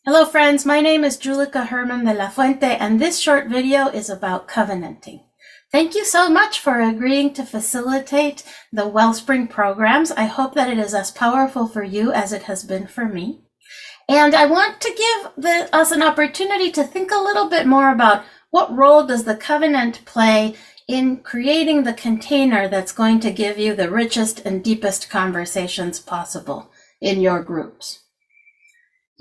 Hello friends, my name is Julica Hermann de la Fuente, and this short video is about covenanting. Thank you so much for agreeing to facilitate the Wellspring programs. I hope that it is as powerful for you as it has been for me. And I want to give us an opportunity to think a little bit more about what role does the covenant play in creating the container that's going to give you the richest and deepest conversations possible in your groups.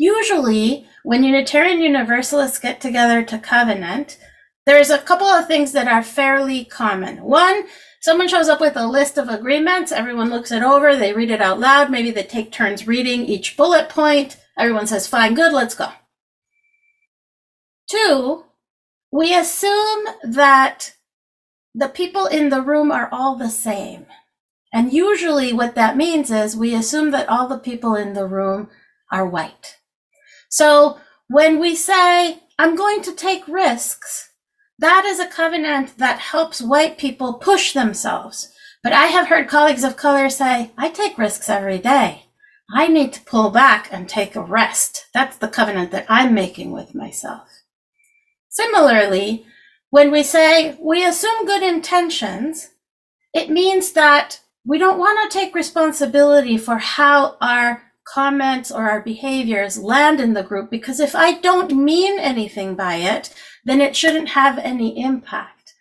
Usually, when Unitarian Universalists get together to covenant, there's a couple of things that are fairly common. One, someone shows up with a list of agreements, everyone looks it over, they read it out loud, maybe they take turns reading each bullet point, everyone says, fine, good, let's go. Two, we assume that the people in the room are all the same. And usually what that means is we assume that all the people in the room are white. So when we say, I'm going to take risks, that is a covenant that helps white people push themselves. But I have heard colleagues of color say, I take risks every day. I need to pull back and take a rest. That's the covenant that I'm making with myself. Similarly, when we say we assume good intentions, it means that we don't want to take responsibility for how our comments or our behaviors land in the group, because if I don't mean anything by it, then it shouldn't have any impact.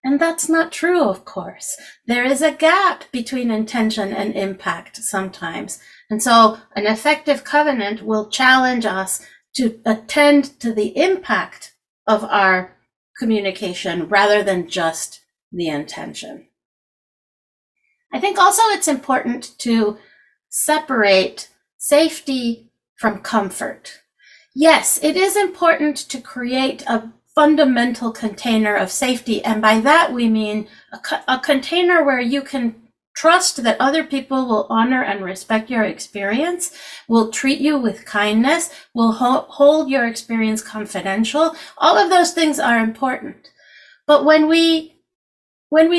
And that's not true, of course. There is a gap between intention and impact sometimes. And so an effective covenant will challenge us to attend to the impact of our communication rather than just the intention. I think also it's important to separate safety from comfort. Yes, it is important to create a fundamental container of safety, and by that we mean a container where you can trust that other people will honor and respect your experience, will treat you with kindness, will hold your experience confidential. All of those things are important. But when we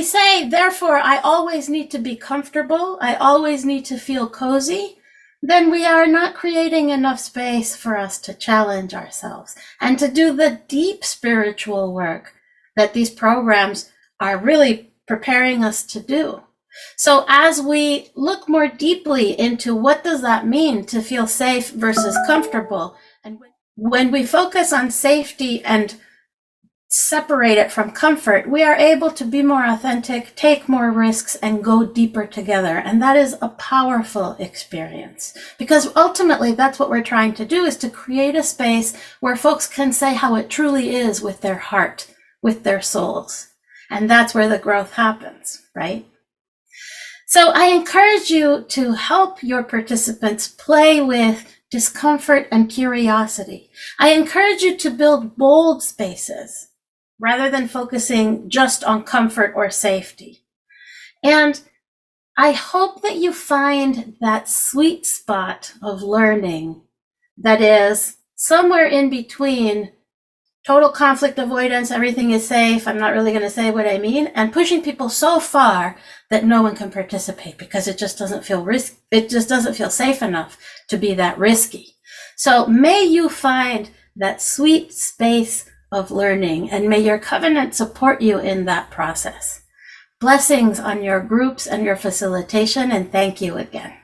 say, therefore, I always need to be comfortable, I always need to feel cozy, then we are not creating enough space for us to challenge ourselves and to do the deep spiritual work that these programs are really preparing us to do. So as we look more deeply into what does that mean to feel safe versus comfortable, and when we focus on safety and separate it from comfort, we are able to be more authentic, take more risks, and go deeper together. And that is a powerful experience, because ultimately that's what we're trying to do, is to create a space where folks can say how it truly is with their heart, with their souls. And that's where the growth happens, right? So I encourage you to help your participants play with discomfort and curiosity. I encourage you to build bold spaces rather than focusing just on comfort or safety. And I hope that you find that sweet spot of learning that is somewhere in between total conflict avoidance, everything is safe, I'm not really going to say what I mean, and pushing people so far that no one can participate because it just doesn't feel it just doesn't feel safe enough to be that risky. So may you find that sweet space of learning, and may your covenant support you in that process. Blessings on your groups and your facilitation, and thank you again.